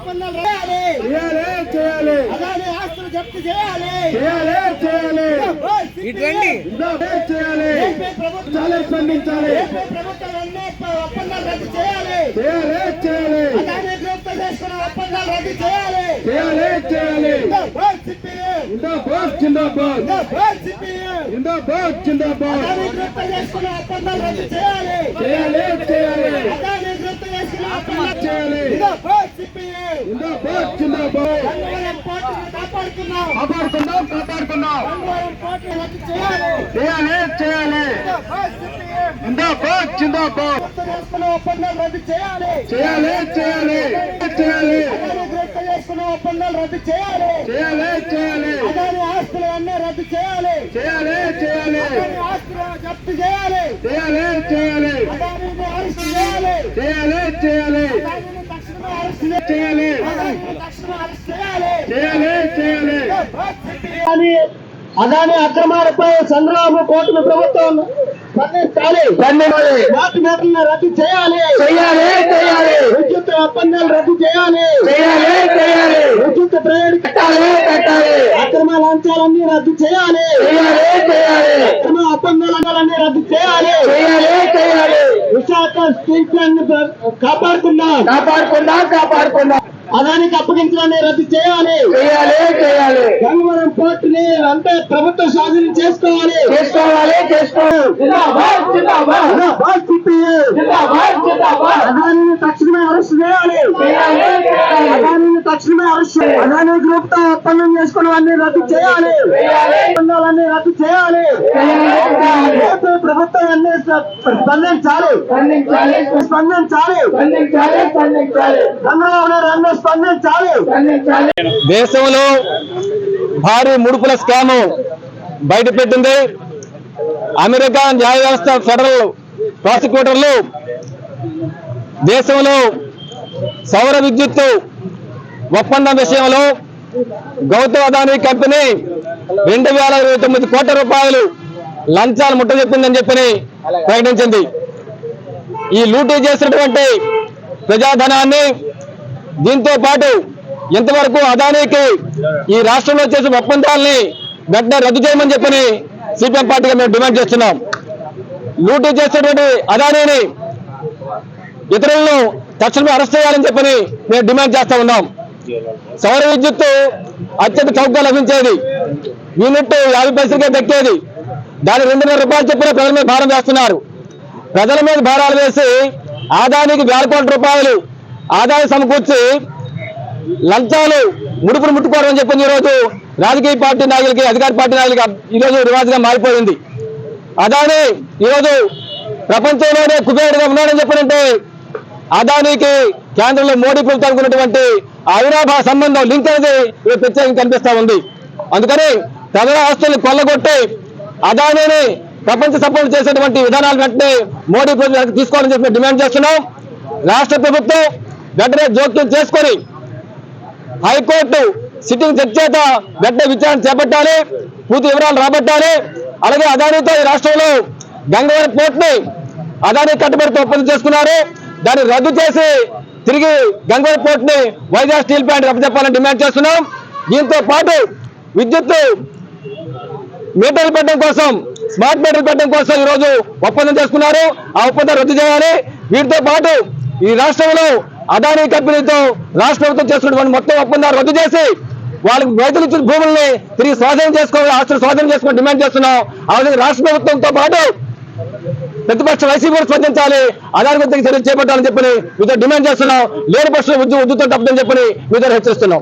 ఒప్పందాలు చేయాలి చేయాలి అదాని ఆస్తులు జప్తు చేయాలి చేయాలి ఇటువంటి చేయాలి చాలా స్పందించాలి ప్రభుత్వాలన్నీ ఒప్పందాలు రద్దు చేయాలి అదాని గ్రూప్ చేసుకున్న ఒప్పందాలు రద్దు చేయాలి జిందాబాద్ అదాని గ్రూప్ చేసుకున్న ఒప్పందాలు రద్దు చేయాలి అదాని గ్రూప్ చేసుకున్న ఒప్పందాలు చేయాలి గంగవరం పోర్టును కాపాడుకున్నాం గంగవరం పోర్టును రద్దు చేయాలి జిందాబాద్ చేసుకున్న ఒప్పందాలు రద్దు చేయాలి చేయాలి అదాని గ్రూప్ చేసుకున్న ఒప్పందాలు రద్దు చేయాలి అదాని ఆస్తులు అన్నీ రద్దు చేయాలి అదాని ఆస్తులు జప్తు చేయాలి అదానిని అరెస్ట్ చేయాలి అదానిని తక్షణమే అరెస్ట్ చేయాలి అదానిని తక్షణమే అరెస్ట్ చేయాలి అదాని అక్రమాలపై చంద్రబాబు కూటమి ప్రభుత్వం స్పందించాలి వాటి మేతలను రద్దు చేయాలి విద్యుత్ ఒప్పందాలు రద్దు చేయాలి విద్యుత్ ప్రయాణి కట్టాలి అక్రమ లంచాలన్నీ రద్దు చేయాలి అక్రమ ఒప్పందాలన్నీ రద్దు చేయాలి విశాఖ స్టీల్ ప్లాంట్ కాపాడుకుందాం అదానికి అప్పగించడాన్ని రద్దు చేయాలి గంగవరం పోర్టుని అంతే ప్రభుత్వం స్వాధీనం చేసుకోవాలి అదానిని తక్షణమే అరెస్ట్ చేయాలి అదాని గ్రూప్ తో ఒప్పందం చేసుకున్నవన్నీ రద్దు చేయాలి ఒప్పందాలన్నీ రద్దు చేయాలి ప్రభుత్వం అన్ని స్పందించాలి చంద్రబాబు నాయుడు అన్ని స్పందించాలి. దేశంలో భారీ ముడుపుల స్కామ్ బయటపెట్టింది. అమెరికా న్యాయ వ్యవస్థ ఫెడరల్ ప్రాసిక్యూటర్లు దేశంలో సౌర విద్యుత్తు ఒప్పందం విషయంలో గౌతమ్ అదానీ కంపెనీ 2029 కోట్ల రూపాయలు లంచాలు ముట్టజెప్పిందని చెప్పి ప్రకటించింది. ఈ లూటీ చేసినటువంటి ప్రజాధనాన్ని, దీంతో పాటు ఇంతవరకు అదానీకి ఈ రాష్ట్రంలో చేసిన ఒప్పందాలని వెంటనే రద్దు చేయమని చెప్పని సిపిఎం పార్టీగా మేము డిమాండ్ చేస్తున్నాం. లూటీ చేసినటువంటి అదానీని, ఇతరులను తక్షణమే అరెస్ట్ చేయాలని చెప్పని మేము డిమాండ్ చేస్తా ఉన్నాం. సౌర విద్యుత్తు అత్యంత చౌకగా లభించేది. యూనిట్ 50 పైసలకే దక్కేది. దాని 2,500 రూపాయలు చెప్పిన ప్రజల మీద భారం వేస్తున్నారు. ప్రజల మీద భారాలు వేసి ఆదానికి 1,000 కోట్ల రూపాయలు ఆదాయం సమకూర్చి లంచాలు ముడుపులు ముట్టుకోవడం అని చెప్పి ఈరోజు రాజకీయ పార్టీ నాయకులకి, అధికార పార్టీ నాయకులకి ఈరోజు రివాజుగా మారిపోయింది. అదానీ ఈరోజు ప్రపంచంలోనే కుబేరుగా ఉన్నాడని చెప్పనంటే అదానీకి కేంద్రంలో మోడీ ప్రభుత్వానికి ఉన్నటువంటి అవినాభావ సంబంధం, లింక్ అనేది ప్రత్యేకంగా కనిపిస్తా ఉంది. అందుకని ప్రజల ఆస్తుల్ని కొల్లగొట్టి అదానీని ప్రపంచ సపోర్ట్ చేసేటువంటి విధానాలు వెంటనే మోడీ ప్రభుత్వం తీసుకోవాలని చెప్పి డిమాండ్ చేస్తున్నాం. రాష్ట్ర ప్రభుత్వం వెంటనే జోక్యం చేసుకొని హైకోర్టు సిట్టింగ్ జడ్జి చేత వెంటనే విచారణ చేపట్టాలి, పూర్తి వివరాలు రాబట్టాలి. అలాగే అదానీతో ఈ రాష్ట్రంలో గంగవరం పోర్టుని అదానీ కట్టుబడితో ఒప్పందం చేసుకున్నారు. దాన్ని రద్దు చేసి తిరిగి గంగవరం పోర్టుని వైజాగ్ స్టీల్ ప్లాంట్ అప్పచెప్పాలని డిమాండ్ చేస్తున్నాం. దీంతో పాటు విద్యుత్తు మీటర్లు పెట్టడం కోసం, స్మార్ట్ మీటర్లు పెట్టడం కోసం ఈరోజు ఒప్పందం చేసుకున్నారు. ఆ ఒప్పందం రద్దు చేయాలి. వీటితో పాటు ఈ రాష్ట్రంలో అదానీ కంపెనీతో రాష్ట్ర ప్రభుత్వం చేస్తున్నటువంటి మొత్తం ఒప్పందాలు రద్దు చేసి వాళ్ళకి రైతులు ఇచ్చిన భూముల్ని తిరిగి స్వాధీనం చేసుకోవాలి, ఆస్తులు స్వాధీనం చేసుకోవాలని డిమాండ్ చేస్తున్నాం. అలాగే రాష్ట్ర ప్రభుత్వంతో పాటు ప్రతిపక్ష వైసీపీ స్పందించాలి, అదానీ గురించి చర్యలు చేపట్టాలని చెప్పని మీతో డిమాండ్ చేస్తున్నాం. లేని పక్షంలో ఉద్యోగం తప్పదని చెప్పని మీతో హెచ్చరిస్తున్నాం.